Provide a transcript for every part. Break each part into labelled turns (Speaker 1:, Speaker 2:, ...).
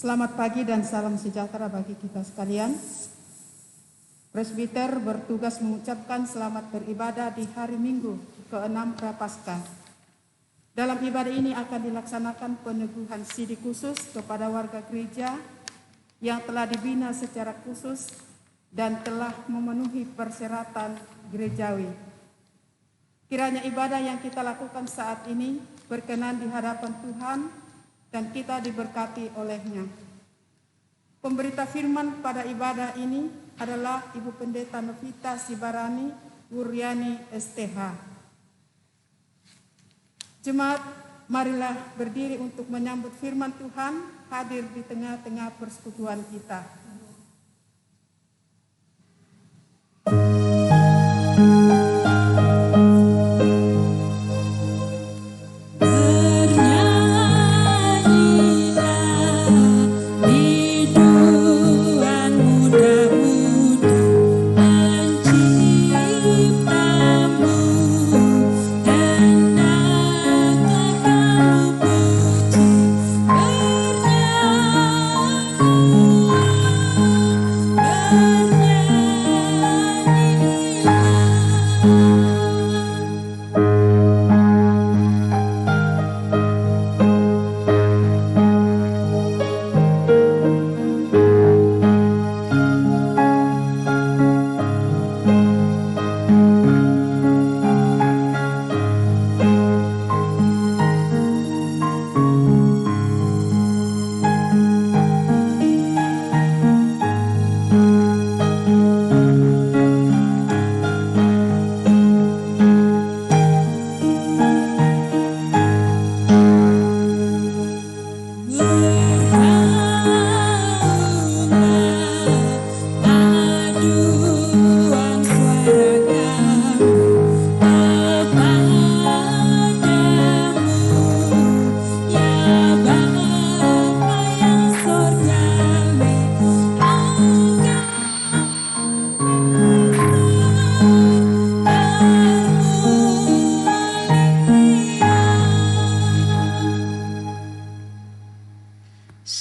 Speaker 1: Selamat pagi dan salam sejahtera bagi kita sekalian. Presbiter bertugas mengucapkan selamat beribadah di hari Minggu ke-6 Prapaskah. Dalam ibadah ini akan dilaksanakan peneguhan sidi khusus kepada warga gereja yang telah dibina secara khusus dan telah memenuhi persyaratan gerejawi. Kiranya ibadah yang kita lakukan saat ini berkenan di hadapan Tuhan dan kita diberkati olehnya. Pemberita firman pada ibadah ini adalah Ibu Pendeta Novita Sibarani Wuryani STH. Jemaat, marilah berdiri untuk menyambut firman Tuhan hadir di tengah-tengah persekutuan kita.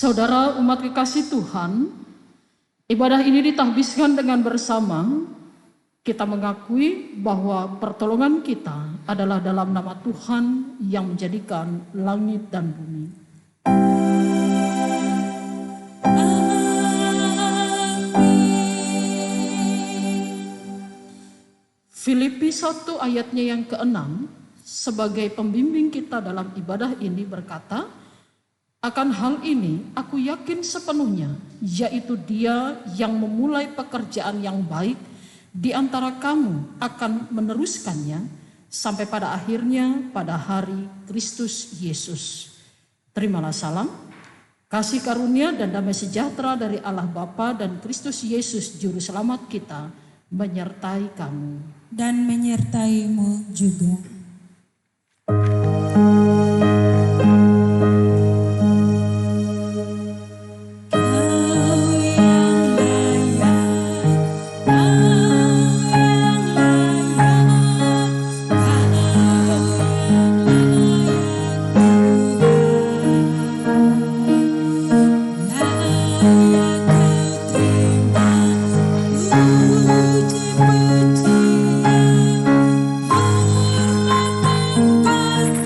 Speaker 2: Saudara umat kekasih Tuhan, ibadah ini ditahbiskan dengan bersama kita mengakui bahwa pertolongan kita adalah dalam nama Tuhan yang menjadikan langit dan bumi. Filipi 1 ayatnya yang ke-6 sebagai pembimbing kita dalam ibadah ini berkata, akan hal ini aku yakin sepenuhnya, yaitu Dia yang memulai pekerjaan yang baik di antara kamu akan meneruskannya sampai pada akhirnya pada hari Kristus Yesus. Terimalah salam, kasih karunia dan damai sejahtera dari Allah Bapa dan Kristus Yesus Juru Selamat kita menyertai kamu.
Speaker 3: Dan menyertaimu juga.
Speaker 4: Puji-pujian, hormat dan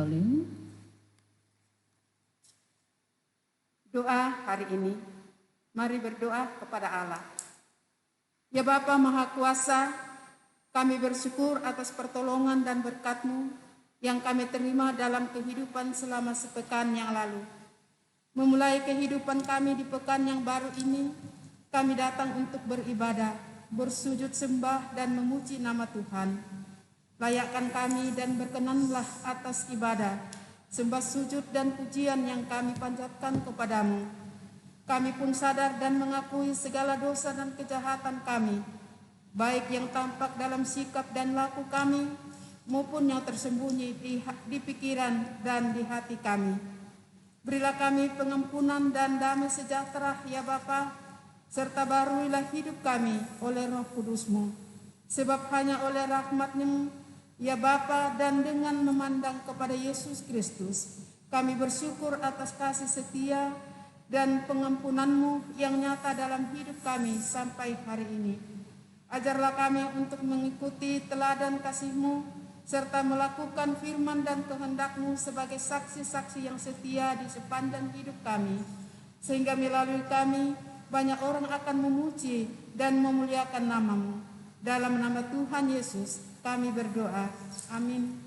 Speaker 2: Magdalene.
Speaker 1: Doa hari ini, mari berdoa kepada Allah. Ya Bapa Maha Kuasa, kami bersyukur atas pertolongan dan berkat-Mu yang kami terima dalam kehidupan selama sepekan yang lalu. Memulai kehidupan kami di pekan yang baru ini, kami datang untuk beribadah, bersujud sembah dan memuji nama Tuhan. Layakkan kami dan berkenanlah atas ibadah, sembah sujud dan pujian yang kami panjatkan kepadamu. Kami pun sadar dan mengakui segala dosa dan kejahatan kami, baik yang tampak dalam sikap dan laku kami, maupun yang tersembunyi di pikiran dan di hati kami. Berilah kami pengampunan dan damai sejahtera, ya Bapa, serta baruilah hidup kami oleh Roh Kudus-Mu. Sebab hanya oleh rahmat-Mu, ya Bapa, dan dengan memandang kepada Yesus Kristus, kami bersyukur atas kasih setia dan pengampunan-Mu yang nyata dalam hidup kami sampai hari ini. Ajarlah kami untuk mengikuti teladan kasih-Mu, serta melakukan firman dan kehendak-Mu sebagai saksi-saksi yang setia di sepanjang hidup kami, sehingga melalui kami banyak orang akan memuji dan memuliakan nama-Mu. Dalam nama Tuhan Yesus kami berdoa. Amin.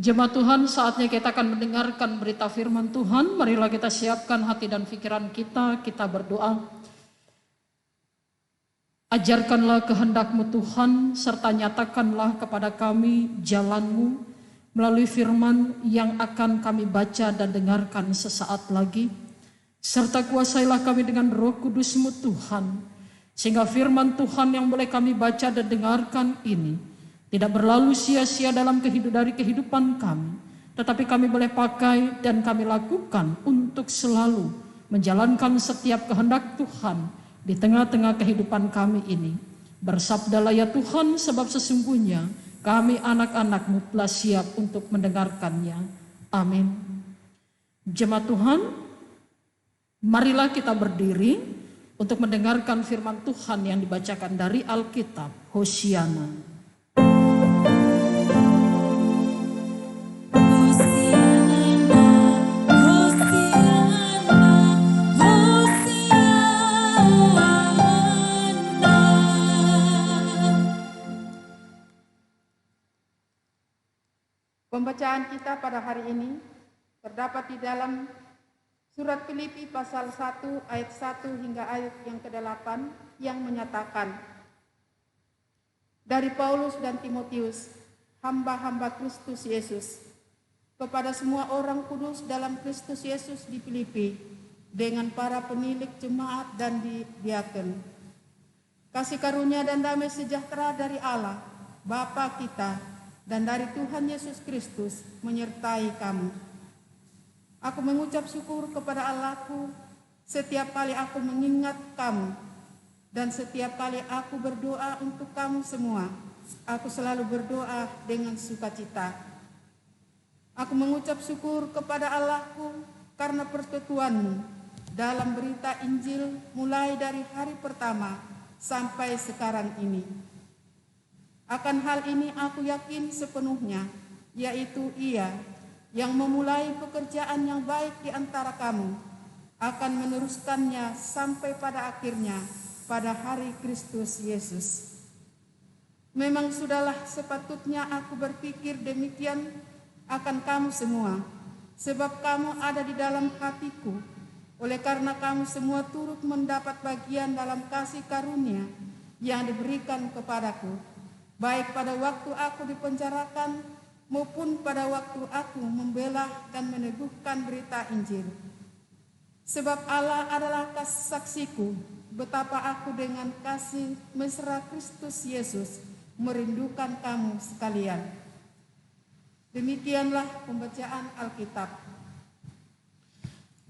Speaker 2: Jemaat Tuhan, saatnya kita akan mendengarkan berita firman Tuhan. Marilah kita siapkan hati dan pikiran kita berdoa. Ajarkanlah kehendak-Mu Tuhan, serta nyatakanlah kepada kami jalan-Mu melalui firman yang akan kami baca dan dengarkan sesaat lagi. Serta kuasailah kami dengan Roh Kudus-Mu Tuhan, sehingga firman Tuhan yang boleh kami baca dan dengarkan ini tidak berlalu sia-sia dalam kehidupan kami, tetapi kami boleh pakai dan kami lakukan untuk selalu menjalankan setiap kehendak Tuhan di tengah-tengah kehidupan kami ini. Bersabdalah ya Tuhan, sebab sesungguhnya kami anak-anak-Mu telah siap untuk mendengarkannya. Amin. Jemaat Tuhan, marilah kita berdiri untuk mendengarkan firman Tuhan yang dibacakan dari Alkitab. Hosiana.
Speaker 1: Pembacaan kita pada hari ini terdapat di dalam surat Filipi pasal 1 ayat 1 hingga ayat yang ke-8 yang menyatakan, dari Paulus dan Timotius, hamba-hamba Kristus Yesus, kepada semua orang kudus dalam Kristus Yesus di Filipi, dengan para pemilik jemaat dan diaken. Kasih karunia dan damai sejahtera dari Allah, Bapa kita, dan dari Tuhan Yesus Kristus menyertai kamu. Aku mengucap syukur kepada Allahku setiap kali aku mengingat kamu, dan setiap kali aku berdoa untuk kamu semua. Aku selalu berdoa dengan sukacita. Aku mengucap syukur kepada Allahku karena persekutuanmu dalam berita Injil mulai dari hari pertama sampai sekarang ini. Akan hal ini aku yakin sepenuhnya, yaitu Ia yang memulai pekerjaan yang baik di antara kamu akan meneruskannya sampai pada akhirnya pada hari Kristus Yesus. Memang sudahlah sepatutnya aku berpikir demikian akan kamu semua, sebab kamu ada di dalam hatiku, oleh karena kamu semua turut mendapat bagian dalam kasih karunia yang diberikan kepadaku, baik pada waktu aku dipenjarakan maupun pada waktu aku membela dan meneguhkan berita Injil. Sebab Allah adalah saksiku betapa aku dengan kasih mesra Kristus Yesus merindukan kamu sekalian. Demikianlah pembacaan Alkitab.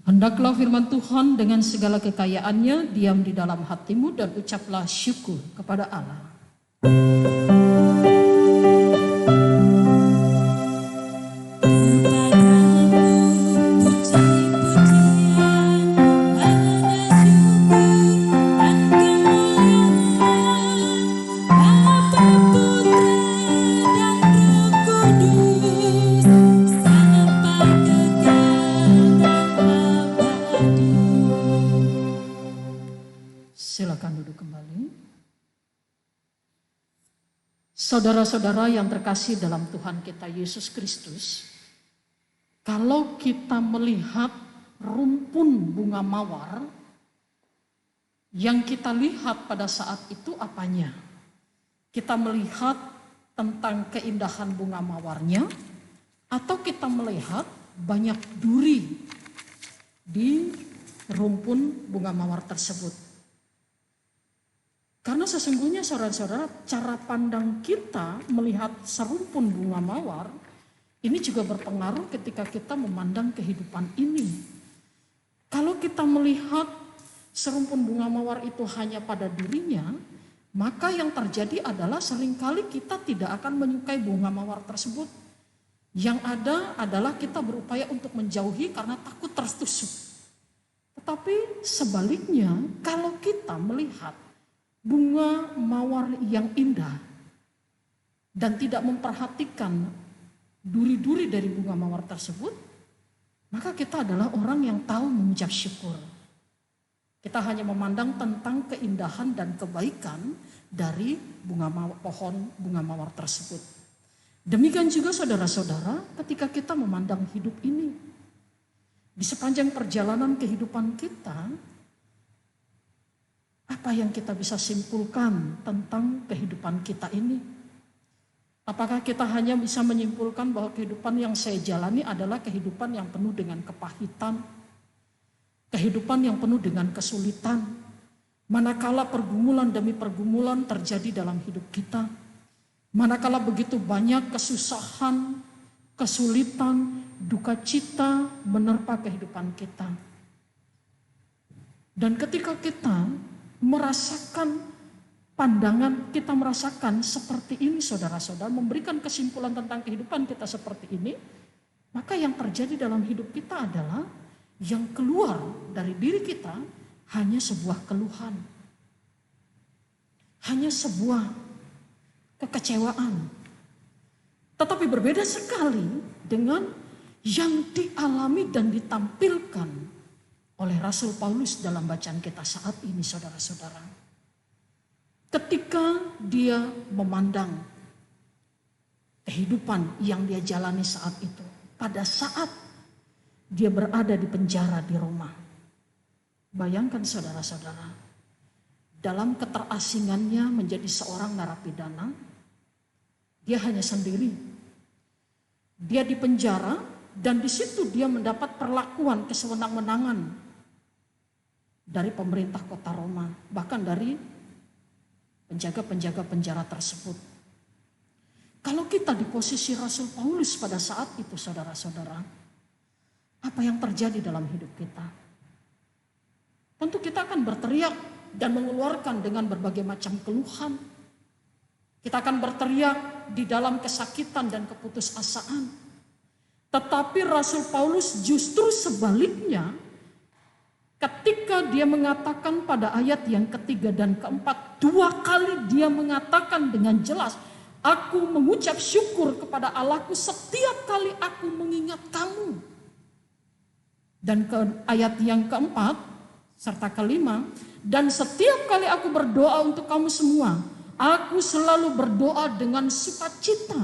Speaker 2: Hendaklah firman Tuhan dengan segala kekayaannya diam di dalam hatimu dan ucaplah syukur kepada Allah. Silakan duduk kembali. Saudara-saudara yang terkasih dalam Tuhan kita Yesus Kristus, kalau kita melihat rumpun bunga mawar, yang kita lihat pada saat itu apanya? Kita melihat tentang keindahan bunga mawarnya, atau kita melihat banyak duri di rumpun bunga mawar tersebut? Karena sesungguhnya saudara-saudara, cara pandang kita melihat serumpun bunga mawar ini juga berpengaruh ketika kita memandang kehidupan ini. Kalau kita melihat serumpun bunga mawar itu hanya pada dirinya, maka yang terjadi adalah seringkali kita tidak akan menyukai bunga mawar tersebut. Yang ada adalah kita berupaya untuk menjauhi karena takut tertusuk. Tetapi sebaliknya, kalau kita melihat bunga mawar yang indah dan tidak memperhatikan duri-duri dari bunga mawar tersebut, maka kita adalah orang yang tahu mengucap syukur. Kita hanya memandang tentang keindahan dan kebaikan dari pohon bunga mawar tersebut. Demikian juga saudara-saudara, ketika kita memandang hidup ini, di sepanjang perjalanan kehidupan kita, apa yang kita bisa simpulkan tentang kehidupan kita ini? Apakah kita hanya bisa menyimpulkan bahwa kehidupan yang saya jalani adalah kehidupan yang penuh dengan kepahitan, kehidupan yang penuh dengan kesulitan, manakala pergumulan demi pergumulan terjadi dalam hidup kita, manakala begitu banyak kesusahan, kesulitan, duka cita menerpa kehidupan kita. Dan ketika kita merasakan pandangan, kita merasakan seperti ini saudara-saudara, memberikan kesimpulan tentang kehidupan kita seperti ini, maka yang terjadi dalam hidup kita adalah yang keluar dari diri kita hanya sebuah keluhan, hanya sebuah kekecewaan. Tetapi berbeda sekali dengan yang dialami dan ditampilkan oleh Rasul Paulus dalam bacaan kita saat ini saudara-saudara. Ketika dia memandang kehidupan yang dia jalani saat itu, pada saat dia berada di penjara di Roma. Bayangkan saudara-saudara, dalam keterasingannya menjadi seorang narapidana, dia hanya sendiri. Dia di penjara dan di situ dia mendapat perlakuan kesewenang-wenangan dari pemerintah kota Roma, bahkan dari penjaga-penjaga penjara tersebut. Kalau kita di posisi Rasul Paulus pada saat itu saudara-saudara, apa yang terjadi dalam hidup kita? Tentu kita akan berteriak dan mengeluarkan dengan berbagai macam keluhan. Kita akan berteriak di dalam kesakitan dan keputusasaan. Tetapi Rasul Paulus justru sebaliknya, ketika dia mengatakan pada ayat yang ketiga dan keempat, 2 kali dia mengatakan dengan jelas Aku mengucap syukur kepada Allahku setiap kali aku mengingat kamu. Dan ke ayat yang keempat serta kelima, dan setiap kali aku berdoa untuk kamu semua, aku selalu berdoa dengan sukacita.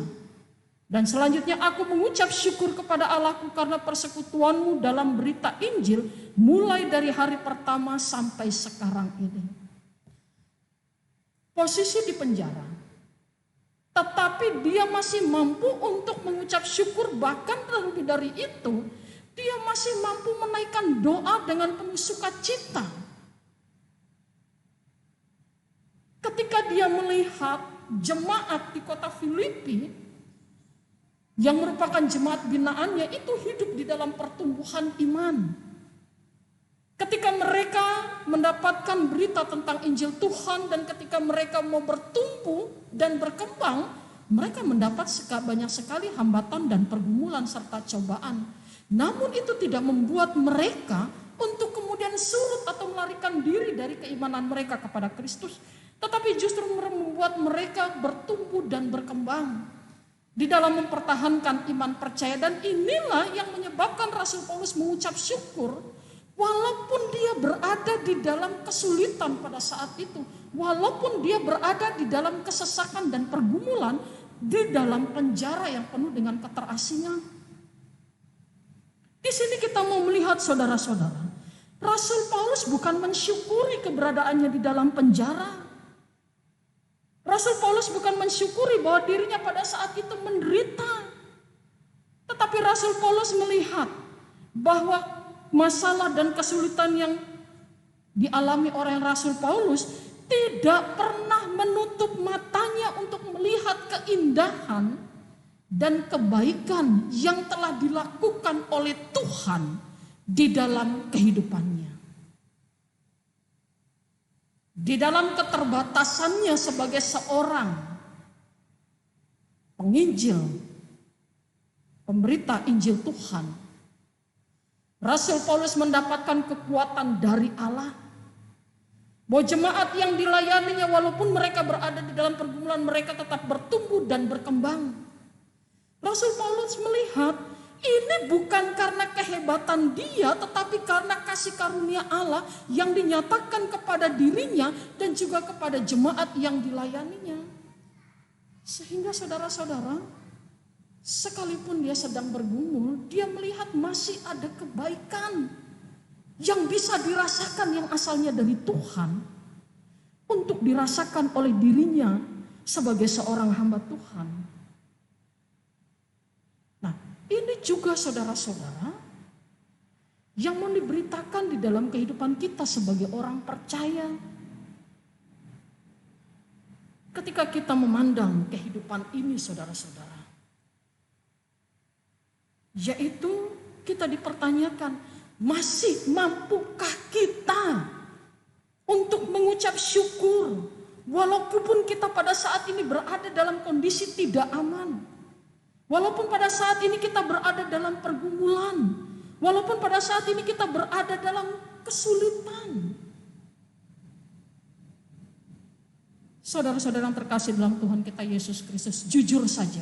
Speaker 2: Dan selanjutnya aku mengucap syukur kepada Allahku karena persekutuanmu dalam berita Injil mulai dari hari pertama sampai sekarang ini. Posisi di penjara, tetapi dia masih mampu untuk mengucap syukur, bahkan lebih dari itu, dia masih mampu menaikkan doa dengan penuh sukacita. Ketika dia melihat jemaat di kota Filipi, yang merupakan jemaat binaannya itu hidup di dalam pertumbuhan iman. Ketika mereka mendapatkan berita tentang Injil Tuhan dan ketika mereka mau bertumbuh dan berkembang, mereka mendapat banyak sekali hambatan dan pergumulan serta cobaan. Namun itu tidak membuat mereka untuk kemudian surut atau melarikan diri dari keimanan mereka kepada Kristus. Tetapi justru membuat mereka bertumbuh dan berkembang di dalam mempertahankan iman percaya. Dan inilah yang menyebabkan Rasul Paulus mengucap syukur walaupun dia berada di dalam kesulitan pada saat itu. Walaupun dia berada di dalam kesesakan dan pergumulan, di dalam penjara yang penuh dengan keterasingan. Di sini kita mau melihat saudara-saudara, Rasul Paulus bukan mensyukuri keberadaannya di dalam penjara. Rasul Paulus bukan mensyukuri bahwa dirinya pada saat itu menderita. Tetapi Rasul Paulus melihat bahwa masalah dan kesulitan yang dialami oleh Rasul Paulus tidak pernah menutup matanya untuk melihat keindahan dan kebaikan yang telah dilakukan oleh Tuhan di dalam kehidupannya. Di dalam keterbatasannya sebagai seorang penginjil, pemberita Injil Tuhan, Rasul Paulus mendapatkan kekuatan dari Allah. Bahwa jemaat yang dilayaninya walaupun mereka berada di dalam pergumulan, mereka tetap bertumbuh dan berkembang. Rasul Paulus melihat ini bukan karena kehebatan dia, tetapi karena kasih karunia Allah yang dinyatakan kepada dirinya dan juga kepada jemaat yang dilayaninya. Sehingga saudara-saudara, sekalipun dia sedang bergumul, dia melihat masih ada kebaikan yang bisa dirasakan yang asalnya dari Tuhan untuk dirasakan oleh dirinya sebagai seorang hamba Tuhan. Nah, ini juga saudara-saudara yang mau diberitakan di dalam kehidupan kita sebagai orang percaya. Ketika kita memandang kehidupan ini saudara-saudara, yaitu kita dipertanyakan, masih mampukah kita untuk mengucap syukur walaupun kita pada saat ini berada dalam kondisi tidak aman? Walaupun pada saat ini kita berada dalam pergumulan, walaupun pada saat ini kita berada dalam kesulitan. Saudara-saudara yang terkasih dalam Tuhan kita Yesus Kristus, jujur saja,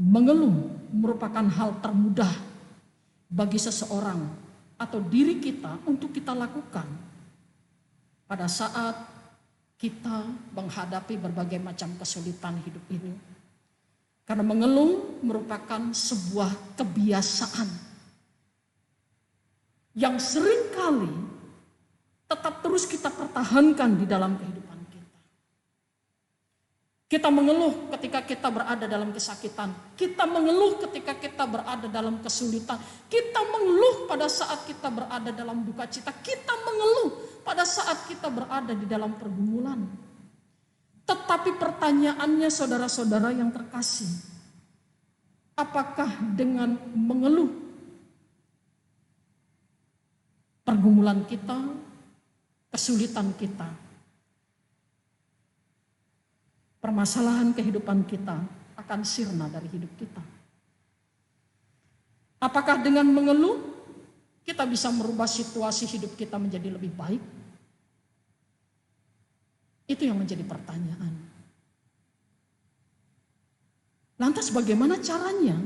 Speaker 2: mengeluh merupakan hal termudah bagi seseorang atau diri kita untuk kita lakukan pada saat kita menghadapi berbagai macam kesulitan hidup ini. Karena mengeluh merupakan sebuah kebiasaan yang seringkali tetap terus kita pertahankan di dalam kehidupan kita. Kita mengeluh ketika kita berada dalam kesakitan. Kita mengeluh ketika kita berada dalam kesulitan. Kita mengeluh pada saat kita berada dalam duka cita. Kita mengeluh pada saat kita berada di dalam pergumulan. Tetapi pertanyaannya saudara-saudara yang terkasih, apakah dengan mengeluh pergumulan kita, kesulitan kita, permasalahan kehidupan kita akan sirna dari hidup kita? Apakah dengan mengeluh kita bisa merubah situasi hidup kita menjadi lebih baik? Itu yang menjadi pertanyaan. Lantas bagaimana caranya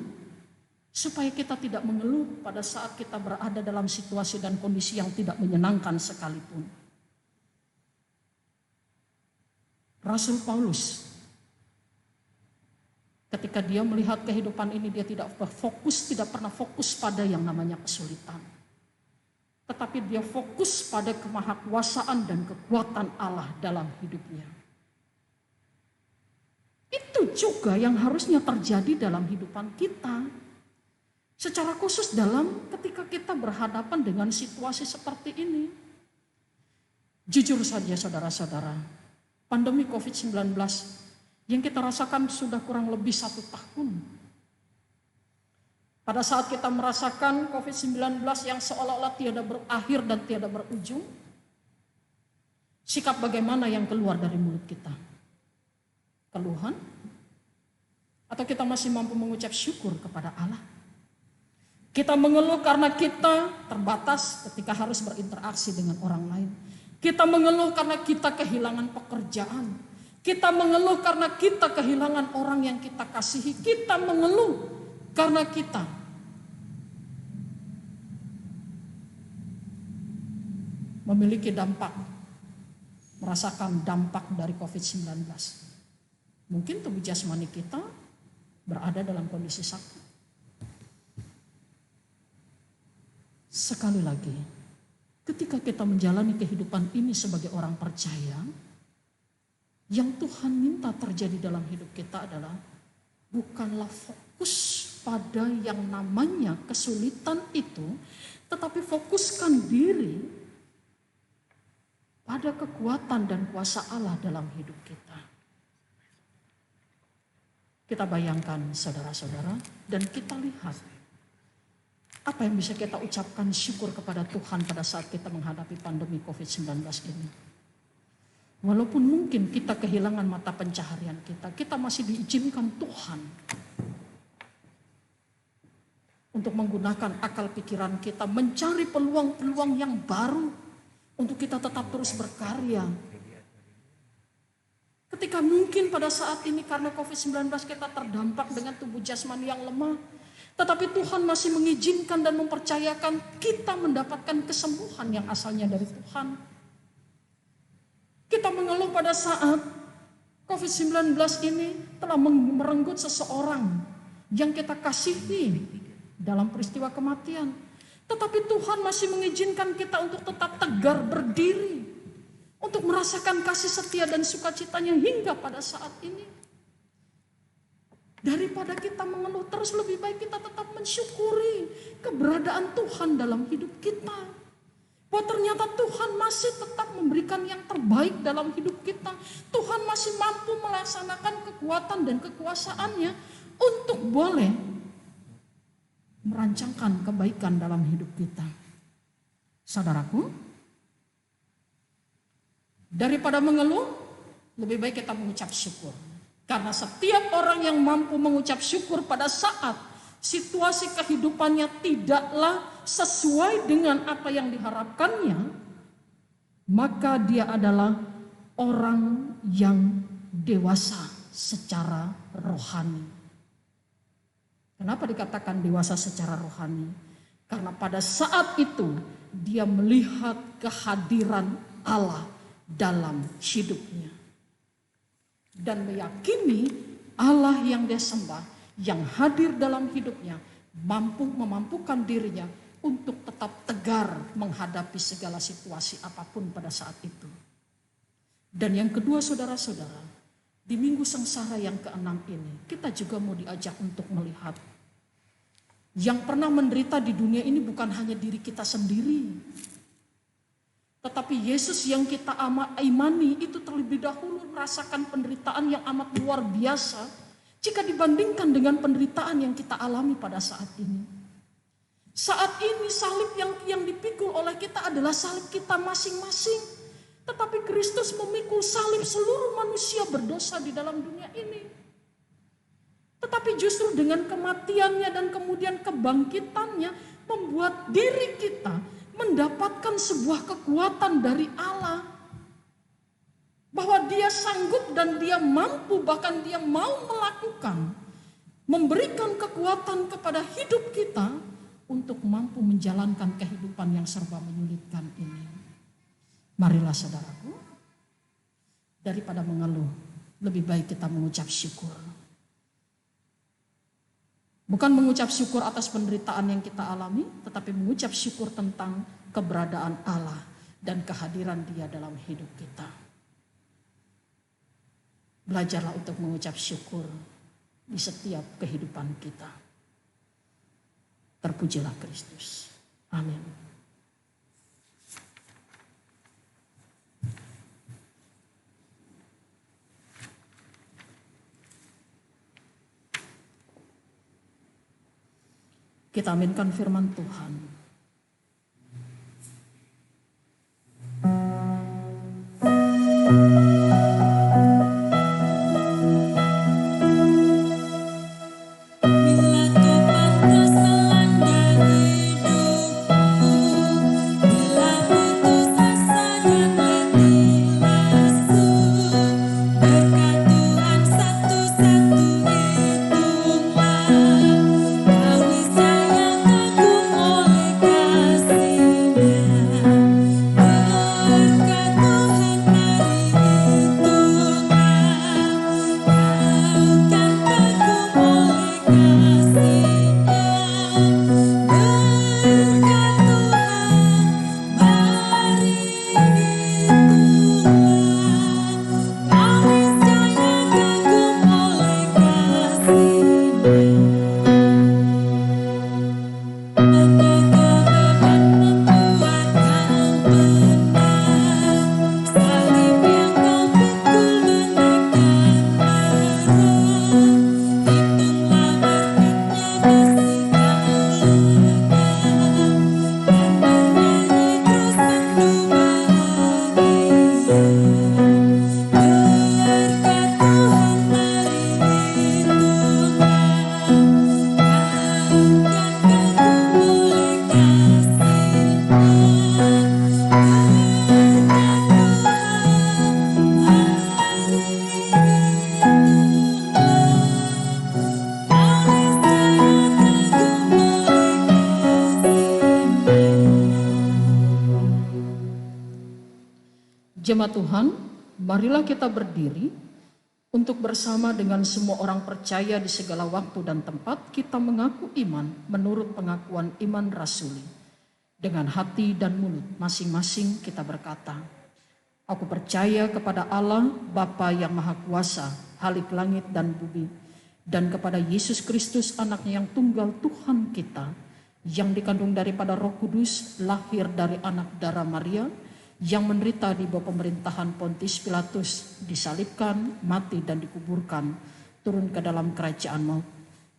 Speaker 2: supaya kita tidak mengeluh pada saat kita berada dalam situasi dan kondisi yang tidak menyenangkan sekalipun? Rasul Paulus, ketika dia melihat kehidupan ini, dia tidak pernah fokus pada yang namanya kesulitan. Tetapi dia fokus pada kemahakuasaan dan kekuatan Allah dalam hidupnya. Itu juga yang harusnya terjadi dalam kehidupan kita. Secara khusus ketika kita berhadapan dengan situasi seperti ini. Jujur saja saudara-saudara, pandemi COVID-19 yang kita rasakan sudah kurang lebih 1 tahun. Pada saat kita merasakan COVID-19 yang seolah-olah tiada berakhir dan tiada berujung, sikap bagaimana yang keluar dari mulut kita? Keluhan? Atau kita masih mampu mengucap syukur kepada Allah? Kita mengeluh karena kita terbatas ketika harus berinteraksi dengan orang lain. Kita mengeluh karena kita kehilangan pekerjaan. Kita mengeluh karena kita kehilangan orang yang kita kasihi. Kita mengeluh karena kita memiliki merasakan dampak dari COVID-19. Mungkin tubuh jasmani kita berada dalam kondisi sakit. Sekali lagi, ketika kita menjalani kehidupan ini sebagai orang percaya, yang Tuhan minta terjadi dalam hidup kita adalah bukanlah fokus pada yang namanya kesulitan itu, tetapi fokuskan diri pada kekuatan dan kuasa Allah dalam hidup kita. Kita bayangkan saudara-saudara dan kita lihat apa yang bisa kita ucapkan syukur kepada Tuhan pada saat kita menghadapi pandemi COVID-19 ini. Walaupun mungkin kita kehilangan mata pencaharian kita masih diizinkan Tuhan untuk menggunakan akal pikiran kita, mencari peluang-peluang yang baru untuk kita tetap terus berkarya. Ketika mungkin pada saat ini karena COVID-19 kita terdampak dengan tubuh jasmani yang lemah, tetapi Tuhan masih mengizinkan dan mempercayakan kita mendapatkan kesembuhan yang asalnya dari Tuhan. Kita mengeluh pada saat COVID-19 ini telah merenggut seseorang yang kita kasihi dalam peristiwa kematian. Tetapi Tuhan masih mengizinkan kita untuk tetap tegar berdiri, untuk merasakan kasih setia dan sukacitanya hingga pada saat ini. Daripada kita mengeluh terus, lebih baik kita tetap mensyukuri keberadaan Tuhan dalam hidup kita. Bahwa ternyata Tuhan masih tetap memberikan yang terbaik dalam hidup kita. Tuhan masih mampu melaksanakan kekuatan dan kekuasaannya untuk boleh merancangkan kebaikan dalam hidup kita. Saudaraku, daripada mengeluh, lebih baik kita mengucap syukur. Karena setiap orang yang mampu mengucap syukur pada saat situasi kehidupannya tidaklah sesuai dengan apa yang diharapkannya, maka dia adalah orang yang dewasa secara rohani. Kenapa dikatakan dewasa secara rohani? Karena pada saat itu dia melihat kehadiran Allah dalam hidupnya. Dan meyakini Allah yang dia sembah, yang hadir dalam hidupnya, memampukan dirinya untuk tetap tegar menghadapi segala situasi apapun pada saat itu. Dan yang kedua saudara-saudara, di minggu sengsara yang ke-6 ini, kita juga mau diajak untuk melihat yang pernah menderita di dunia ini bukan hanya diri kita sendiri, tetapi Yesus yang kita imani itu terlebih dahulu merasakan penderitaan yang amat luar biasa jika dibandingkan dengan penderitaan yang kita alami pada saat ini. Saat ini salib yang dipikul oleh kita adalah salib kita masing-masing. Tetapi Kristus memikul salib seluruh manusia berdosa di dalam dunia ini. Tetapi justru dengan kematiannya dan kemudian kebangkitannya membuat diri kita mendapatkan sebuah kekuatan dari Allah. Bahwa dia sanggup dan dia mampu, bahkan dia mau melakukan memberikan kekuatan kepada hidup kita untuk mampu menjalankan kehidupan yang serba menyulitkan ini. Marilah saudaraku, daripada mengeluh, lebih baik kita mengucap syukur. Bukan mengucap syukur atas penderitaan yang kita alami, tetapi mengucap syukur tentang keberadaan Allah dan kehadiran Dia dalam hidup kita. Belajarlah untuk mengucap syukur di setiap kehidupan kita. Terpujilah Kristus. Amin. Kita aminkan firman Tuhan. Jemaat Tuhan, marilah kita berdiri untuk bersama dengan semua orang percaya di segala waktu dan tempat kita mengaku iman menurut pengakuan iman rasuli. Dengan hati dan mulut masing-masing kita berkata, aku percaya kepada Allah Bapa yang Maha Kuasa, Halik langit dan bumi, dan kepada Yesus Kristus anaknya yang tunggal Tuhan kita, yang dikandung daripada Roh Kudus, lahir dari anak darah Maria, yang menderita di bawah pemerintahan Pontius Pilatus, disalibkan, mati dan dikuburkan, turun ke dalam kerajaan maut.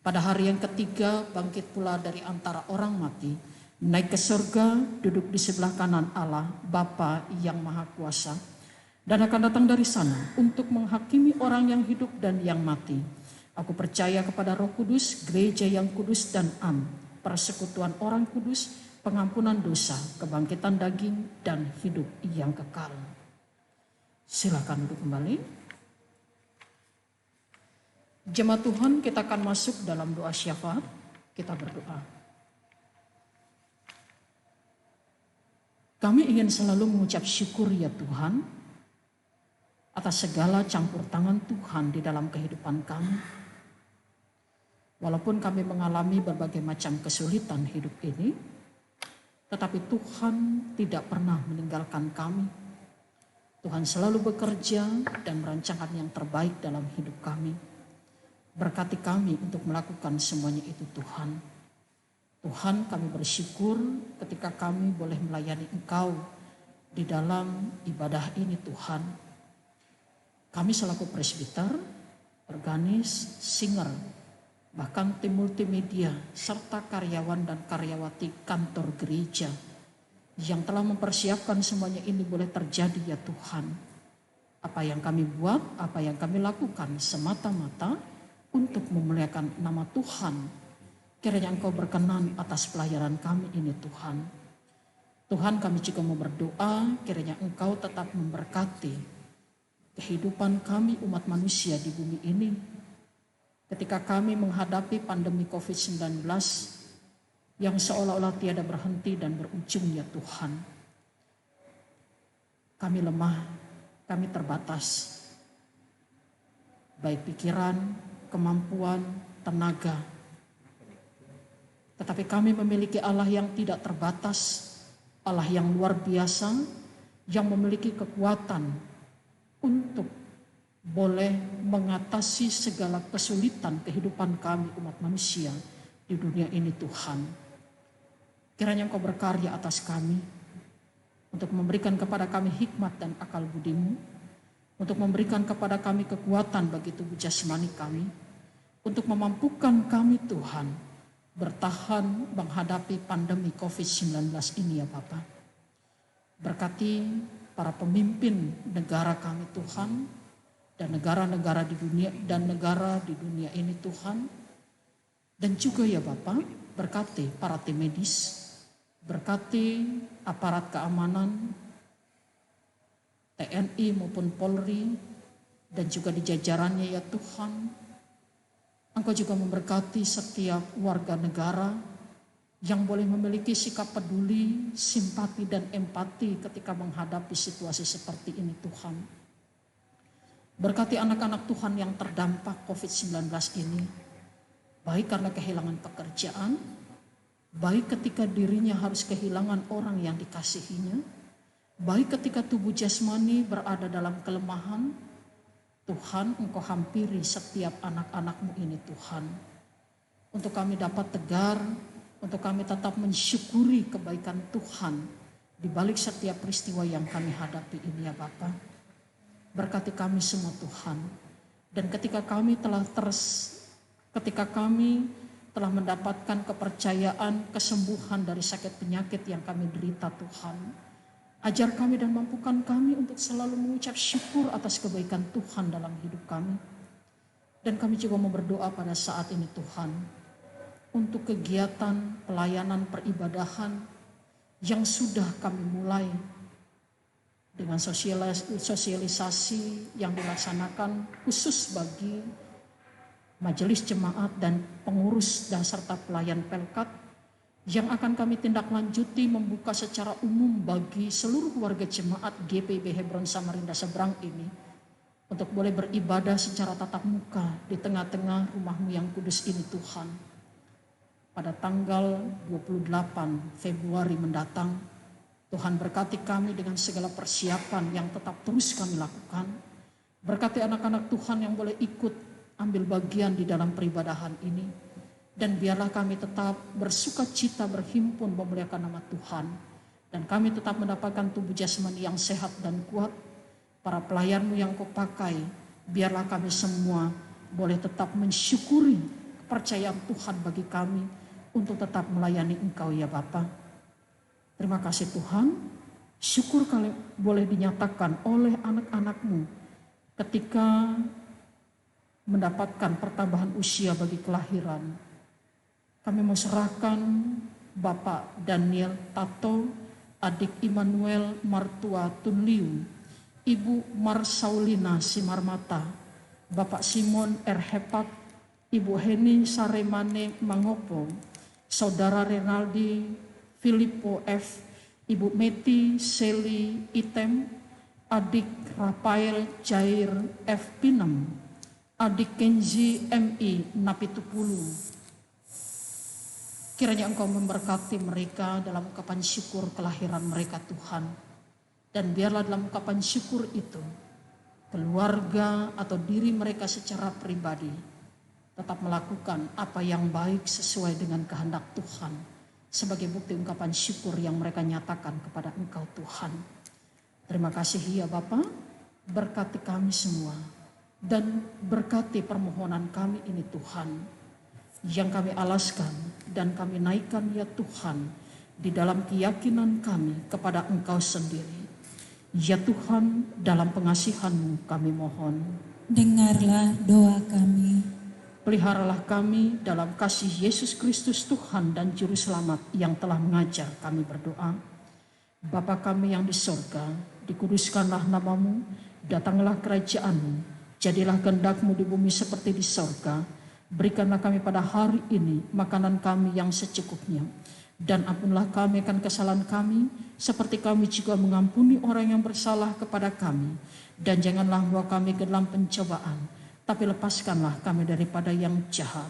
Speaker 2: Pada hari yang ketiga bangkit pula dari antara orang mati, naik ke surga, duduk di sebelah kanan Allah, Bapa yang Maha Kuasa, dan akan datang dari sana untuk menghakimi orang yang hidup dan yang mati. Aku percaya kepada Roh Kudus, gereja yang kudus dan am, persekutuan orang kudus, pengampunan dosa, kebangkitan daging, dan hidup yang kekal. Silakan duduk kembali. Jemaat Tuhan, kita akan masuk dalam doa syafaat. Kita berdoa. Kami ingin selalu mengucap syukur ya Tuhan atas segala campur tangan Tuhan di dalam kehidupan kami. Walaupun kami mengalami berbagai macam kesulitan hidup ini, tetapi Tuhan tidak pernah meninggalkan kami. Tuhan selalu bekerja dan merancangkan yang terbaik dalam hidup kami. Berkati kami untuk melakukan semuanya itu Tuhan. Tuhan, kami bersyukur ketika kami boleh melayani Engkau di dalam ibadah ini Tuhan. Kami selaku presbiter, organis, singer, bahkan tim multimedia, serta karyawan dan karyawati kantor gereja yang telah mempersiapkan semuanya ini boleh terjadi ya Tuhan. Apa yang kami buat, apa yang kami lakukan semata-mata untuk memuliakan nama Tuhan. Kiranya Engkau berkenan atas pelayanan kami ini Tuhan. Tuhan, kami juga mau berdoa kiranya Engkau tetap memberkati kehidupan kami umat manusia di bumi ini. ketika kami menghadapi pandemi COVID-19 yang seolah-olah tiada berhenti dan berujung ya Tuhan. Kami lemah, kami terbatas, baik pikiran, kemampuan, tenaga. Tetapi kami memiliki Allah yang tidak terbatas, Allah yang luar biasa, yang memiliki kekuatan untuk boleh mengatasi segala kesulitan kehidupan kami umat manusia di dunia ini Tuhan. Kiranya Engkau berkarya atas kami, untuk memberikan kepada kami hikmat dan akal budi-Mu, untuk memberikan kepada kami kekuatan bagi tubuh jasmani kami, untuk memampukan kami Tuhan bertahan menghadapi pandemi COVID-19 ini ya Bapa. Berkati para pemimpin negara kami Tuhan, dan negara-negara di dunia dan negara di dunia ini Tuhan. Dan juga ya Bapa, berkati para tim medis, berkati aparat keamanan, TNI maupun Polri, dan juga di jajarannya ya Tuhan. Engkau juga memberkati setiap warga negara yang boleh memiliki sikap peduli, simpati, dan empati ketika menghadapi situasi seperti ini Tuhan. Berkati anak-anak Tuhan yang terdampak COVID-19 ini, baik karena kehilangan pekerjaan, baik ketika dirinya harus kehilangan orang yang dikasihinya, baik ketika tubuh jasmani berada dalam kelemahan. Tuhan, Engkau hampiri setiap anak-anak-Mu ini Tuhan. Untuk kami dapat tegar, untuk kami tetap mensyukuri kebaikan Tuhan di balik setiap peristiwa yang kami hadapi ini ya Bapa. Berkati kami semua Tuhan. Dan ketika kami telah mendapatkan kepercayaan, kesembuhan dari sakit penyakit yang kami derita Tuhan, ajar kami dan mampukan kami untuk selalu mengucap syukur atas kebaikan Tuhan dalam hidup kami. Dan kami juga mau berdoa pada saat ini Tuhan, untuk kegiatan pelayanan peribadahan yang sudah kami mulai dengan sosialisasi yang dilaksanakan khusus bagi majelis jemaat dan pengurus dan serta pelayan Pelkat, yang akan kami tindak lanjuti membuka secara umum bagi seluruh warga jemaat GPIB Hebron Samarinda Seberang ini untuk boleh beribadah secara tatap muka di tengah-tengah rumah-Mu yang kudus ini Tuhan. Pada tanggal 28 Februari mendatang, Tuhan berkati kami dengan segala persiapan yang tetap terus kami lakukan. Berkati anak-anak Tuhan yang boleh ikut ambil bagian di dalam peribadahan ini. Dan biarlah kami tetap bersuka cita berhimpun memuliakan nama Tuhan. Dan kami tetap mendapatkan tubuh jasmani yang sehat dan kuat. Para pelayan-Mu yang Kau pakai, biarlah kami semua boleh tetap mensyukuri kepercayaan Tuhan bagi kami untuk tetap melayani Engkau ya Bapa. Terima kasih Tuhan, syukur kali boleh dinyatakan oleh anak-anak-Mu ketika mendapatkan pertambahan usia bagi kelahiran. Kami mau serahkan Bapak Daniel Tato, adik Immanuel Martua Tunliu, Ibu Marsaulina Simarmata, Bapak Simon Erhepak, Ibu Heni Saremane Mangopo, Saudara Renaldi Filippo F, Ibu Meti Seli Item, adik Rafael Jair F Pinem, adik Kenzi MI Napitupulu. Kiranya Engkau memberkati mereka dalam ungkapan syukur kelahiran mereka Tuhan. Dan biarlah dalam ungkapan syukur itu, keluarga atau diri mereka secara pribadi tetap melakukan apa yang baik sesuai dengan kehendak Tuhan. Sebagai bukti ungkapan syukur yang mereka nyatakan kepada Engkau Tuhan. Terima kasih ya Bapa, berkati kami semua. Dan berkati permohonan kami ini Tuhan. Yang kami alaskan dan kami naikkan ya Tuhan. Di dalam keyakinan kami kepada Engkau sendiri. Ya Tuhan, dalam pengasihan-Mu kami mohon.
Speaker 3: Dengarlah doa kami.
Speaker 2: Peliharalah kami dalam kasih Yesus Kristus Tuhan dan Juru Selamat yang telah mengajar kami berdoa. Bapa kami yang di sorga, dikuduskanlah nama-Mu, datanglah kerajaan-Mu, jadilah kehendak-Mu di bumi seperti di sorga. Berikanlah kami pada hari ini makanan kami yang secukupnya. Dan ampunilah kami akan kesalahan kami, seperti kami juga mengampuni orang yang bersalah kepada kami. Dan janganlah membawa kami ke dalam pencobaan, tapi lepaskanlah kami daripada yang jahat.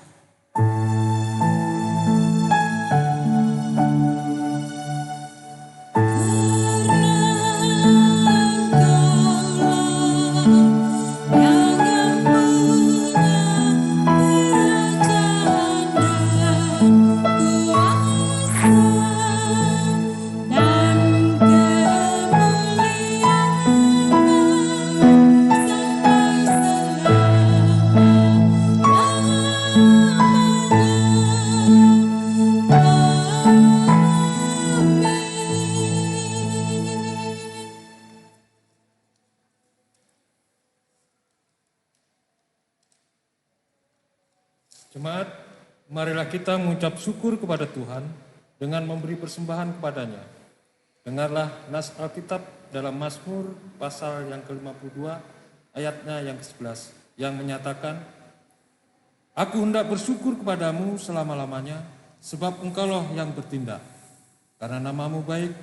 Speaker 4: Jemaat, marilah kita mengucap syukur kepada Tuhan dengan memberi persembahan kepadanya. Dengarlah nas Alkitab dalam Mazmur pasal yang ke-52 ayatnya yang ke-11 yang menyatakan, Aku hendak bersyukur kepadamu selama-lamanya, sebab engkaulah yang bertindak. Karena namamu baik,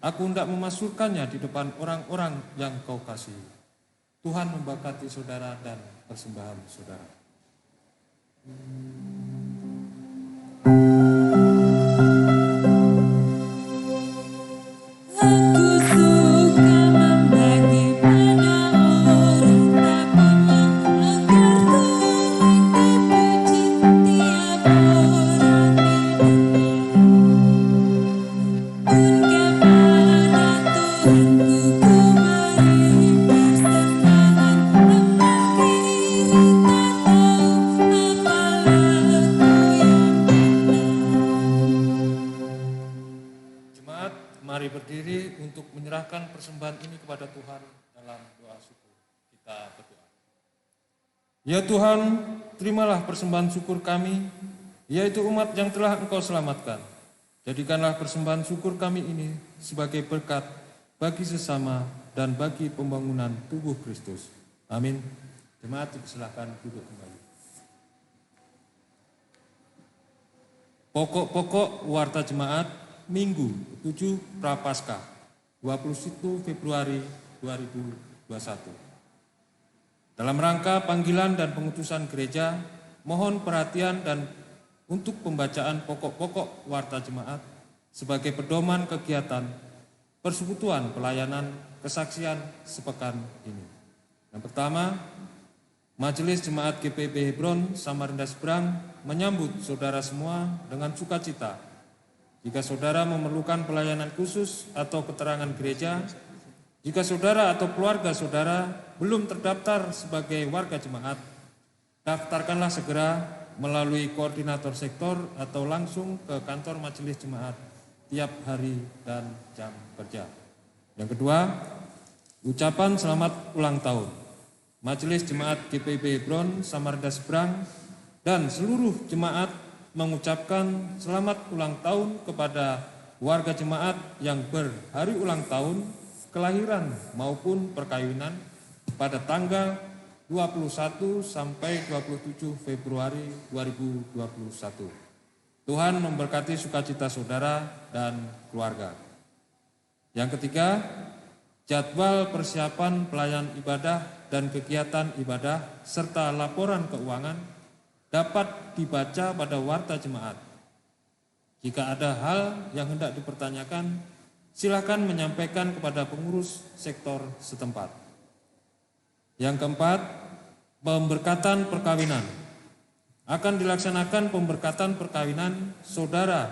Speaker 4: aku hendak memasukkannya di depan orang-orang yang kau kasihi. Tuhan memberkati saudara dan persembahan saudara.
Speaker 3: Aku suka membagi pada orang tak punya, agar Tuhan dipuji tiap orang di dunia. Pun kepada Tuhanku ku beri persembahan, mengakhiri tak tahu apalah ku yang
Speaker 4: Jemaat, mari berdiri untuk menyerahkan persembahan ini kepada Tuhan dalam doa syukur. Kita berdoa. Ya Tuhan, terimalah persembahan syukur kami, yaitu umat yang telah Engkau selamatkan. Jadikanlah persembahan syukur kami ini sebagai berkat bagi sesama dan bagi pembangunan tubuh Kristus. Amin. Jemaat, dipersilakan duduk kembali. Pokok-pokok warta jemaat Minggu 7 Prapaskah 21 Februari 2021. Dalam rangka panggilan dan pengutusan gereja, mohon perhatian dan untuk pembacaan pokok-pokok warta jemaat sebagai pedoman kegiatan persekutuan pelayanan kesaksian sepekan ini. Yang pertama, Majelis Jemaat GPIB Hebron Samarinda Seberang menyambut saudara semua dengan sukacita. Jika saudara memerlukan pelayanan khusus atau keterangan gereja, jika saudara atau keluarga saudara belum terdaftar sebagai warga jemaat, daftarkanlah segera melalui koordinator sektor atau langsung ke kantor majelis jemaat tiap hari dan jam kerja. Yang kedua, ucapan selamat ulang tahun. Majelis Jemaat GPIB Hebron Samarinda Seberang dan seluruh jemaat mengucapkan selamat ulang tahun kepada warga jemaat yang berhari ulang tahun, kelahiran maupun perkawinan pada tanggal 21 sampai 27 Februari 2021. Tuhan memberkati sukacita saudara dan keluarga. Yang ketiga, jadwal persiapan pelayanan ibadah dan kegiatan ibadah serta laporan keuangan dapat dibaca pada warta jemaat. Jika ada hal yang hendak dipertanyakan, silakan menyampaikan kepada pengurus sektor setempat. Yang keempat, pemberkatan perkawinan. Akan dilaksanakan pemberkatan perkawinan saudara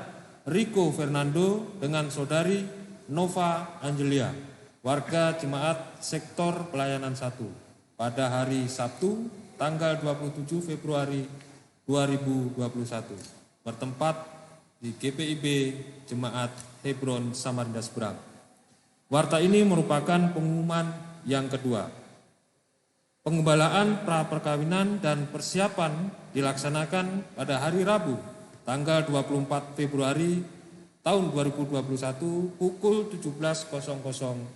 Speaker 4: Rico Fernando dengan saudari Nova Angelia, warga jemaat sektor pelayanan 1, pada hari Sabtu tanggal 27 Februari 2021, bertempat di GPIB Jemaat Hebron Samarinda Seberang. Warta ini merupakan pengumuman yang kedua. Pengembalaan pra-perkawinan dan persiapan dilaksanakan pada hari Rabu, tanggal 24 Februari tahun 2021 pukul 17.00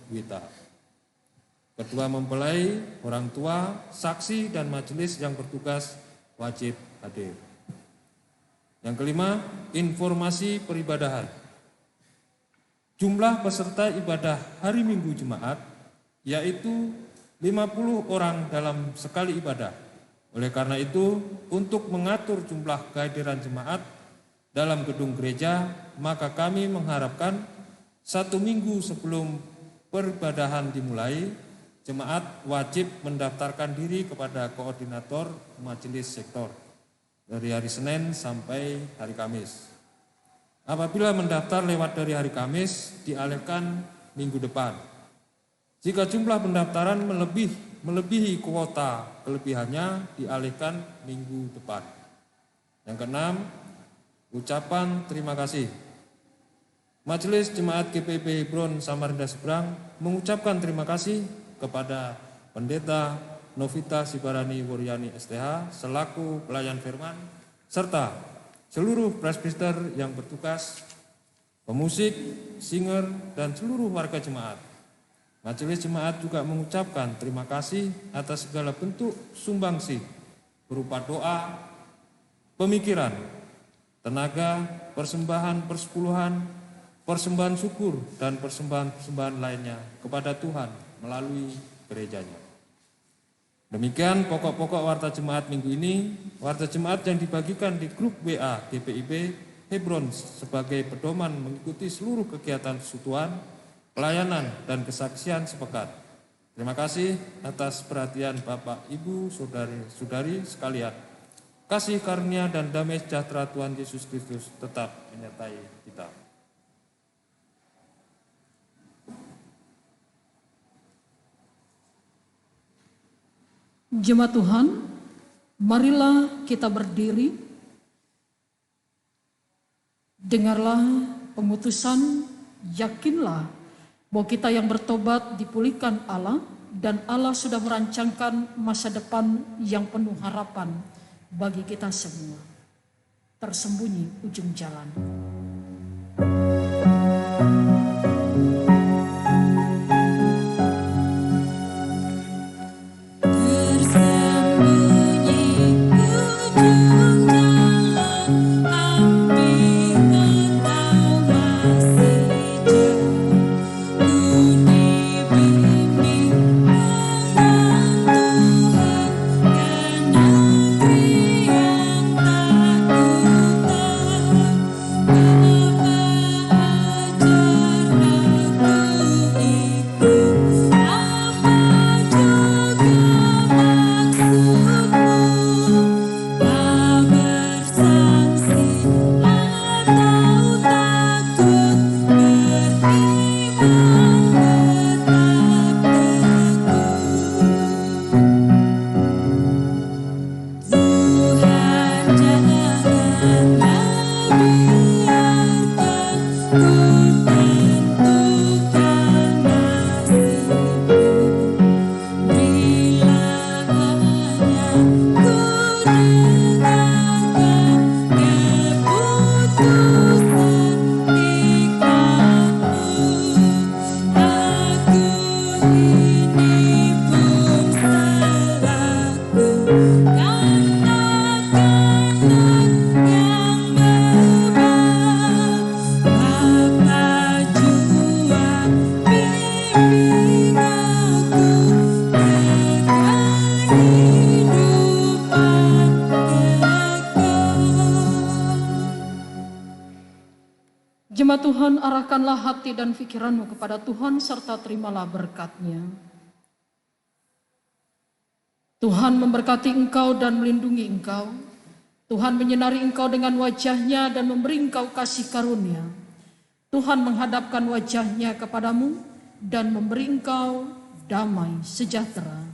Speaker 4: WITA. Kedua mempelai, orang tua, saksi dan majelis yang bertugas wajib hadir. Yang kelima, informasi peribadahan. Jumlah peserta ibadah hari Minggu Jemaat yaitu 50 orang dalam sekali ibadah. Oleh karena itu, untuk mengatur jumlah kehadiran jemaat dalam gedung gereja, maka kami mengharapkan 1 minggu sebelum peribadahan dimulai, jemaat wajib mendaftarkan diri kepada koordinator majelis sektor dari hari Senin sampai hari Kamis. Apabila mendaftar lewat dari hari Kamis, dialihkan minggu depan. Jika jumlah pendaftaran melebihi kuota kelebihannya, dialihkan minggu depan. Yang keenam, ucapan terima kasih. Majelis Jemaat GPIB Hebron Samarinda Seberang mengucapkan terima kasih kepada Pendeta Novita Sibarani Wuryani STH selaku pelayan firman, serta seluruh presbiter yang bertugas, pemusik, singer, dan seluruh warga jemaat. Majelis Jemaat juga mengucapkan terima kasih atas segala bentuk sumbangsih berupa doa, pemikiran, tenaga, persembahan persepuluhan, persembahan syukur, dan persembahan-persembahan lainnya kepada Tuhan melalui gerejanya. Demikian pokok-pokok warta jemaat minggu ini. Warta jemaat yang dibagikan di grup WA GPIB Hebron sebagai pedoman mengikuti seluruh kegiatan persekutuan, pelayanan, dan kesaksian sepekat. Terima kasih atas perhatian Bapak, Ibu, Saudari-saudari sekalian. Kasih karunia dan damai sejahtera Tuhan Yesus Kristus tetap menyertai kita.
Speaker 2: Jemaat Tuhan, marilah kita berdiri. Dengarlah pengutusan, yakinlah bahwa kita yang bertobat dipulihkan Allah, dan Allah sudah merancangkan masa depan yang penuh harapan bagi kita semua. Tersembunyi ujung jalan. Jemaat Tuhan, arahkanlah hati dan pikiranmu kepada Tuhan serta terimalah berkat-Nya. Tuhan memberkati engkau dan melindungi engkau. Tuhan menyinari engkau dengan wajah-Nya dan memberi engkau kasih karunia. Tuhan menghadapkan wajah-Nya kepadamu dan memberi engkau damai sejahtera.